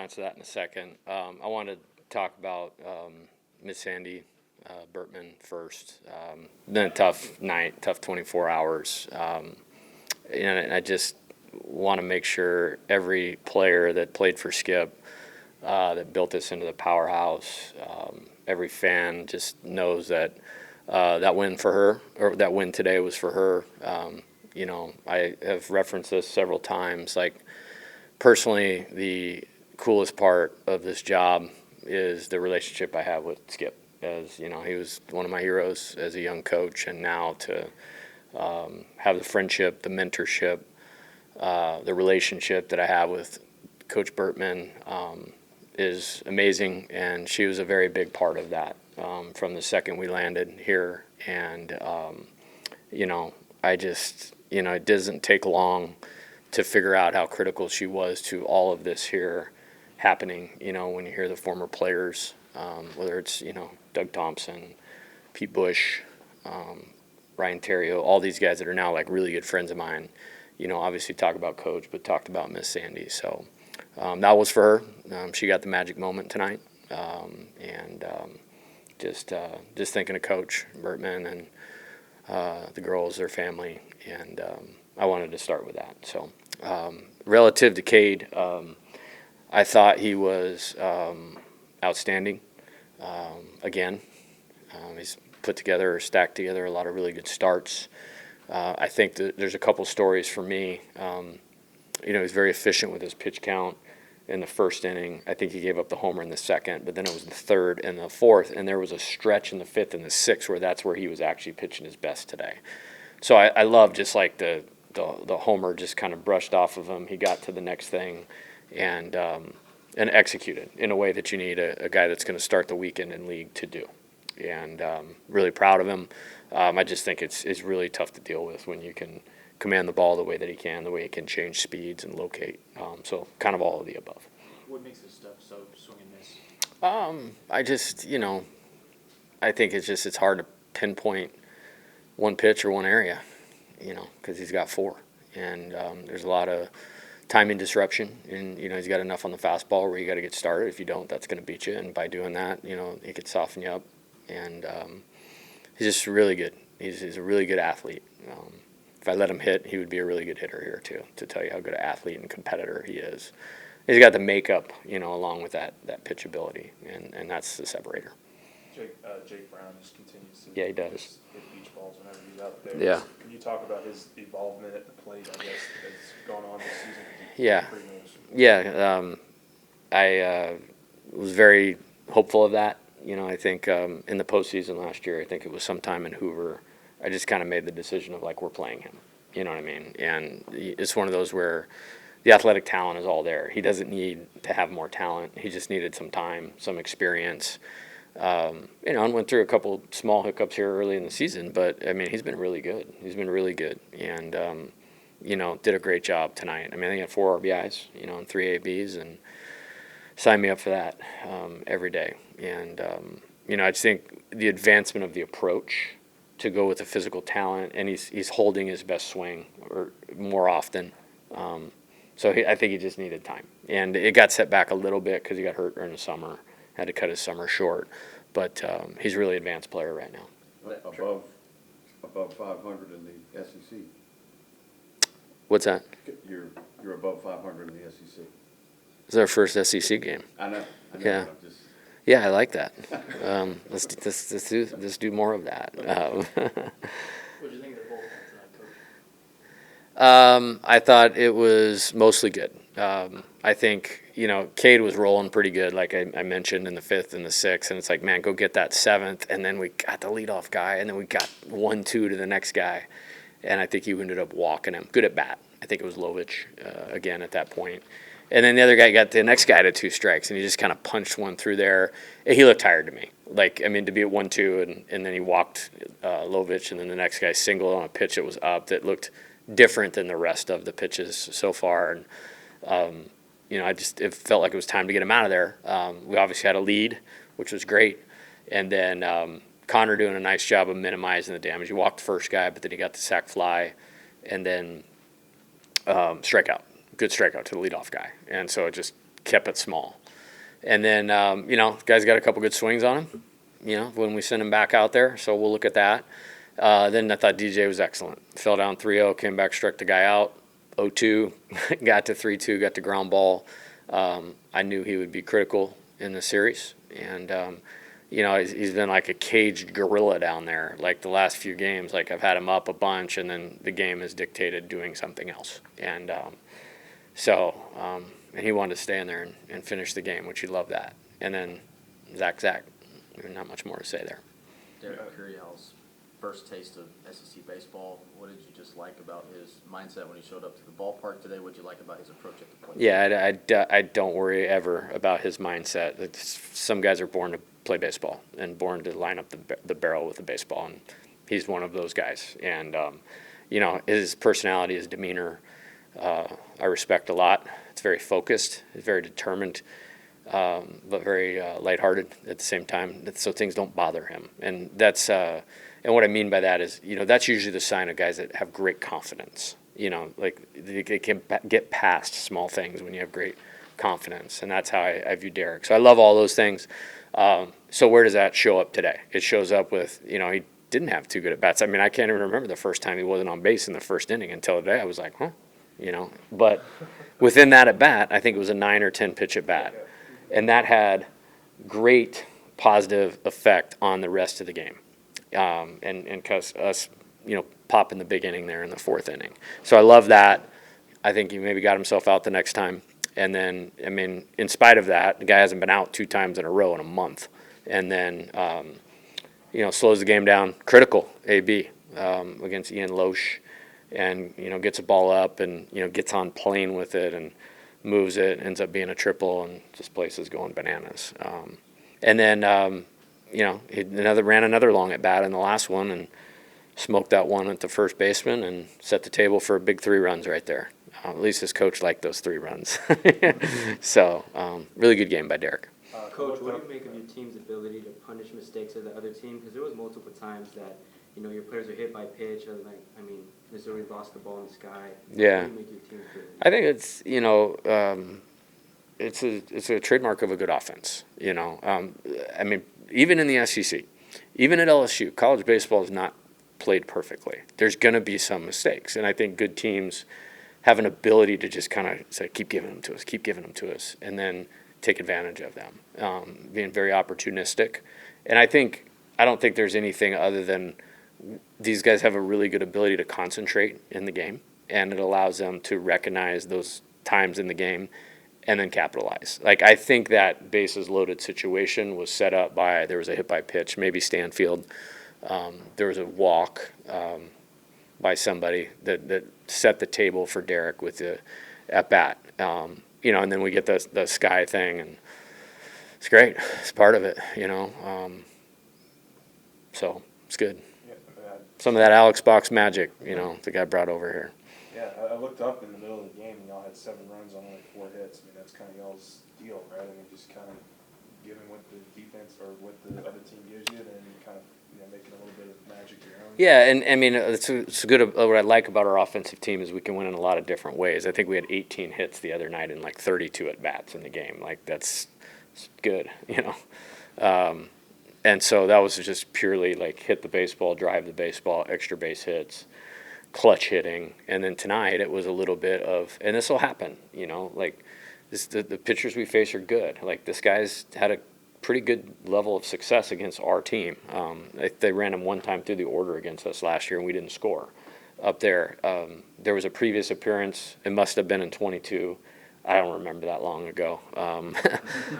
answer that in a second. I want to talk about Miss Sandy Burtman first. Been a tough night, tough 24 hours. And I just want to make sure every player that played for Skip, that built this into the powerhouse, every fan just knows that that win for her, or that win today was for her. I have referenced this several times. Like, personally, the coolest part of this job is the relationship I have with Skip. As you know, he was one of my heroes as a young coach, and now to have the friendship, the mentorship, the relationship that I have with Coach Burtman is amazing, and she was a very big part of that from the second we landed here. And it doesn't take long to figure out how critical she was to all of this here happening. When you hear the former players, whether it's Doug Thompson, Pete Bush, Ryan Terrio, all these guys that are now like really good friends of mine. Obviously talk about Coach, but talked about Miss Sandy. So that was for her. She got the magic moment tonight, and just thinking of Coach Burtman and the girls, their family, and I wanted to start with that. So relative to Cade, I thought he was outstanding. Again, he's stacked together a lot of really good starts. I think that there's a couple stories for me. He's very efficient with his pitch count in the first inning. I think he gave up the homer in the second, but then it was the third and the fourth, and there was a stretch in the fifth and the sixth where that's where he was actually pitching his best today. So I love just like the homer just kind of brushed off of him. He got to the next thing and executed in a way that you need a guy that's going to start the weekend in league to do. And really proud of him. I just think it's really tough to deal with when you can command the ball the way that he can, the way he can change speeds and locate. So kind of all of the above. What makes his stuff so swing and miss? I think it's hard to pinpoint one pitch or one area, because he's got four. And there's a lot of timing disruption. And, he's got enough on the fastball where you got to get started. If you don't, that's going to beat you. And by doing that, he could soften you up. And he's just really good. He's a really good athlete. If I let him hit, he would be a really good hitter here too, to tell you how good an athlete and competitor he is. He's got the makeup, along with that pitchability, and that's the separator. Jake Brown just continues to he does. hit beach balls whenever he's out there. Yeah. Can you talk about his involvement at the plate, I guess, that's going on this season? Yeah. Pretty noticeable. Yeah, I was very hopeful of that. I think in the postseason last year, I think it was sometime in Hoover, I just kind of made the decision of, like, we're playing him. You know what I mean? And it's one of those where the athletic talent is all there. He doesn't need to have more talent. He just needed some time, some experience. And went through a couple small hiccups here early in the season, but, he's been really good. He's been really good. And, did a great job tonight. I think he had 4 RBIs, and 3 ABs, and sign me up for that every day. And, I just think the advancement of the approach to go with the physical talent, and he's holding his best swing or more often. I think he just needed time. And it got set back a little bit because he got hurt during the summer, had to cut his summer short. But he's a really advanced player right now. Above 500 in the SEC. What's that? You're above 500 in the SEC. It's our first SEC game. I know. Yeah. Yeah, I like that. Let's do more of that. What did you think of the bullpen tonight, Coach? I thought it was mostly good. I think, Cade was rolling pretty good, like I mentioned, in the 5th and the 6th, and it's like, man, go get that 7th, and then we got the leadoff guy, and then we got 1-2 to the next guy, and I think he ended up walking him. Good at bat. I think it was Lovich again at that point. And then the other guy got the next guy to 2 strikes, and he just kind of punched one through there. He looked tired to me. To be at 1-2, and then he walked Lovich, and then the next guy singled on a pitch that was up that looked different than the rest of the pitches so far. And, it felt like it was time to get him out of there. We obviously had a lead, which was great. And then Connor doing a nice job of minimizing the damage. He walked the first guy, but then he got the sac fly, and then strikeout. Good strikeout to the leadoff guy. And so it just kept it small. And then, guys got a couple good swings on him, when we send him back out there. So we'll look at that. Then I thought DJ was excellent. Fell down 3-0, came back, struck the guy out. 0-2, got to 3-2, got the ground ball. I knew he would be critical in the series. And, he's been like a caged gorilla down there. Like the last few games, like I've had him up a bunch, and then the game has dictated doing something else. And and he wanted to stay in there and finish the game, which he loved that. And then Zach, not much more to say there. Derek Curiel's first taste of SEC baseball. What did you just like about his mindset when he showed up to the ballpark today? What did you like about his approach at the plate? Yeah, I don't worry ever about his mindset. Some guys are born to play baseball and born to line up the barrel with the baseball, and he's one of those guys. And, his personality, his demeanor, I respect a lot. It's very focused. It's very determined, but very lighthearted at the same time. So things don't bother him, and that's and what I mean by that is, that's usually the sign of guys that have great confidence. Like they can get past small things when you have great confidence, and that's how I view Derek. So I love all those things. So where does that show up today? It shows up with, he didn't have too good at bats. I mean, I can't even remember the first time he wasn't on base in the first inning until today. I was like, huh. But within that at bat, I think it was a 9 or 10 pitch at bat, and that had great positive effect on the rest of the game, and cause us, popping the big inning there in the fourth inning. So I love that. I think he maybe got himself out the next time, and then in spite of that, the guy hasn't been out 2 times in a row in a month, and then slows the game down. Critical AB against Ian Loesch. And, gets a ball up and, gets on plane with it and moves it, ends up being a triple, and this place is going bananas. And then, he ran another long at bat in the last one and smoked that one at the first baseman and set the table for a big 3 runs right there. At least his coach liked those 3 runs. So, really good game by Derek. Coach, what do you make of your team's ability to punish mistakes of the other team? Because there was multiple times that, your players are hit by pitch, or Missouri lost the ball in the sky. Yeah. How do you make your team feel? I think it's, it's a trademark of a good offense. Even in the SEC, even at LSU, college baseball is not played perfectly. There's going to be some mistakes, and I think good teams have an ability to just kind of say, keep giving them to us, and then take advantage of them, being very opportunistic. And I don't think there's anything other than these guys have a really good ability to concentrate in the game, and it allows them to recognize those times in the game and then capitalize. Like, I think that bases loaded situation was set up by, there was a hit by pitch, maybe Stanfield. There was a walk by somebody that set the table for Derek with the at bat. And then we get the sky thing, and it's great. It's part of it, So it's good. Some of that Alex Box magic, the guy brought over here. Yeah, I looked up in the middle of the game, and y'all had 7 runs on only 4 hits. That's kind of y'all's deal, right? just kind of giving what the defense or what the other team gives you, then kind of making a little bit of magic your own. Yeah, and it's good. What I like about our offensive team is we can win in a lot of different ways. I think we had 18 hits the other night and 32 at bats in the game. That's good, And so that was just purely hit the baseball, drive the baseball, extra base hits, clutch hitting. And then tonight it was a little bit of, and this will happen, the pitchers we face are good. This guy's had a pretty good level of success against our team. They ran him one time through the order against us last year, and we didn't score up there. There was a previous appearance. It must have been in 22. I don't remember that long ago.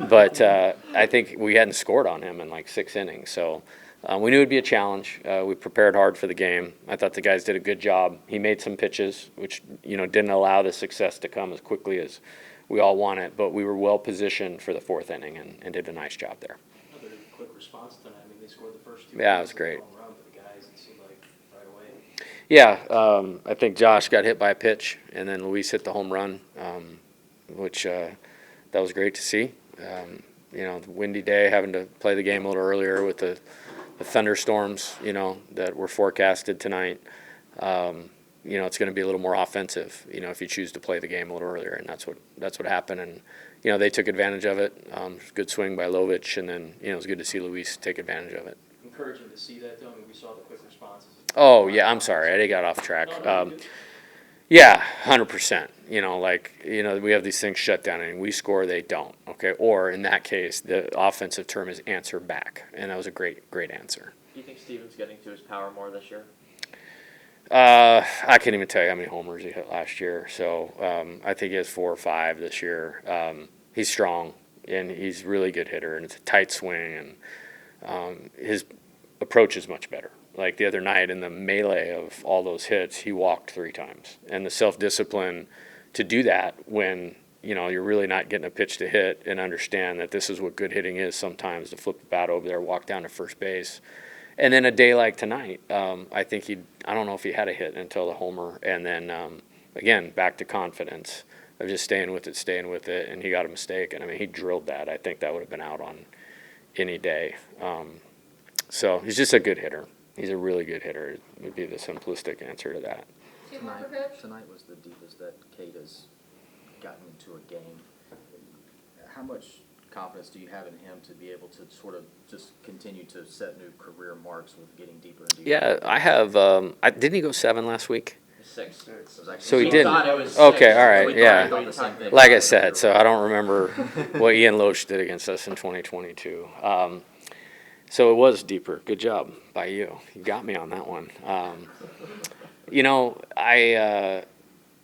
But I think we hadn't scored on him in 6 innings. So we knew it would be a challenge. We prepared hard for the game. I thought the guys did a good job. He made some pitches, which, didn't allow the success to come as quickly as we all want it. But we were well positioned for the 4th inning and did a nice job there. Another quick response tonight. They scored the first 2. Yeah, it was great. Home run for the guys. It seemed like right away. Yeah, I think Josh got hit by a pitch, and then Luis hit the home run. Which that was great to see. The windy day, having to play the game a little earlier with the thunderstorms, that were forecasted tonight. it's going to be a little more offensive, if you choose to play the game a little earlier, and that's what happened. And they took advantage of it. Good swing by Lovich, and then it was good to see Luis take advantage of it. Encouraging to see that, though. I mean, we saw the quick responses. Oh yeah, I'm sorry, I got off track. No, you're good. Yeah, 100%. We have these things shut down, and we score, they don't. Okay, or in that case, the offensive term is answer back, and that was a great answer. Do you think Steven's getting to his power more this year? I can't even tell you how many homers he hit last year. So I think he has 4 or 5 this year. He's strong, and he's a really good hitter, and it's a tight swing, and his approach is much better. Like the other night in the melee of all those hits, he walked 3 times. And the self-discipline to do that when, you're really not getting a pitch to hit and understand that this is what good hitting is sometimes, to flip the bat over there, walk down to first base. And then a day like tonight, I think I don't know if he had a hit until the homer. And then, again, back to confidence of just staying with it, and he got a mistake. And, he drilled that. I think that would have been out on any day. So he's just a good hitter. He's a really good hitter. It would be the simplistic answer to that. Tonight was the deepest that Kate has gotten into a game. How much confidence do you have in him to be able to sort of just continue to set new career marks with getting deeper and deeper? Yeah, I have. Didn't he go 7 last week? 6. So he We didn't. thought it was Okay, 6. all right, We thought yeah. we thought the same thing. Like I said, so I don't remember what Ian Loesch did against us in 2022. So it was deeper. Good job by you. You got me on that one.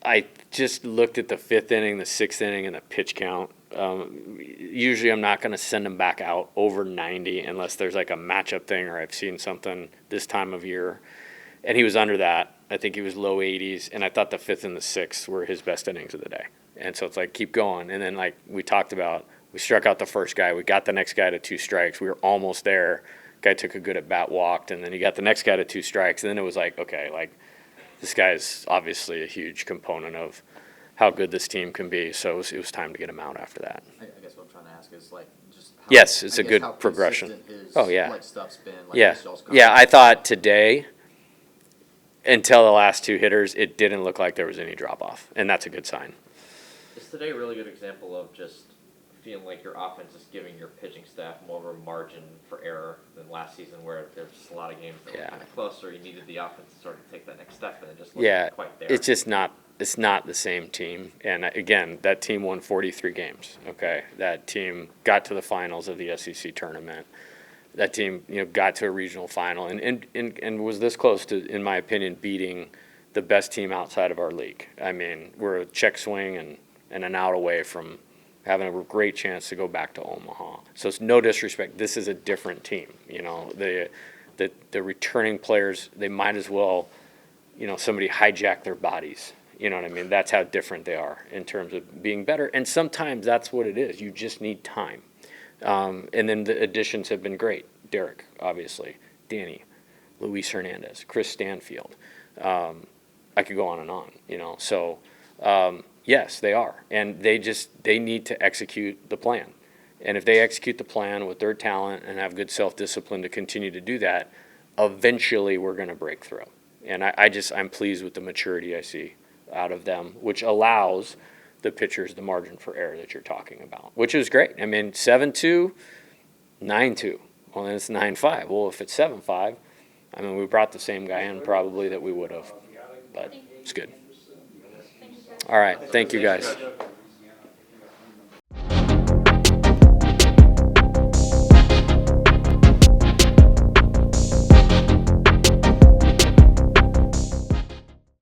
I just looked at the 5th inning, the 6th inning, and the pitch count. Usually I'm not going to send him back out over 90 unless there's like a matchup thing or I've seen something this time of year. And he was under that. I think he was low 80s, and I thought the 5th and the 6th were his best innings of the day. And so it's like, keep going. And then like we talked about, we struck out the first guy. We got the next guy to 2 strikes. We were almost there. Guy took a good at bat, walked, and then he got the next guy to 2 strikes. And then it was like, okay, like this guy's obviously a huge component of how good this team can be. So it was time to get him out after that. I guess what I'm trying to ask is like just how, Yes, it's I a guess good how progression. consistent his, Oh, yeah. like, stuff's been. Like, Yeah, his y'all's yeah. I confidence. thought today, until the last 2 hitters, it didn't look like there was any drop off, and that's a good sign. Is today a really good example of just feeling like your offense is giving your pitching staff more of a margin for error than last season, where there's just a lot of games that were Yeah. kind of close, or you needed the offense to sort of take that next step, and it just wasn't Yeah, quite there. it's just not. It's not the same team. And again, that team won 43 games. Okay, that team got to the finals of the SEC tournament. That team, got to a regional final and was this close to, in my opinion, beating the best team outside of our league. We're a check swing and an out away from having a great chance to go back to Omaha. So it's no disrespect. This is a different team. The returning players, they might as well, somebody hijack their bodies. You know what I mean? That's how different they are in terms of being better. And sometimes that's what it is. You just need time. And then the additions have been great. Derek, obviously, Danny, Luis Hernandez, Chris Stanfield. I could go on and on, So, yes, they are. And they need to execute the plan. And if they execute the plan with their talent and have good self-discipline to continue to do that, eventually we're going to break through. And I'm pleased with the maturity I see out of them, which allows the pitchers the margin for error that you're talking about, which is great. 7-2, 9-2. Well, then it's 9-5. Well, if it's 7-5, we brought the same guy in probably that we would have, but it's good. All right. Thank you, guys.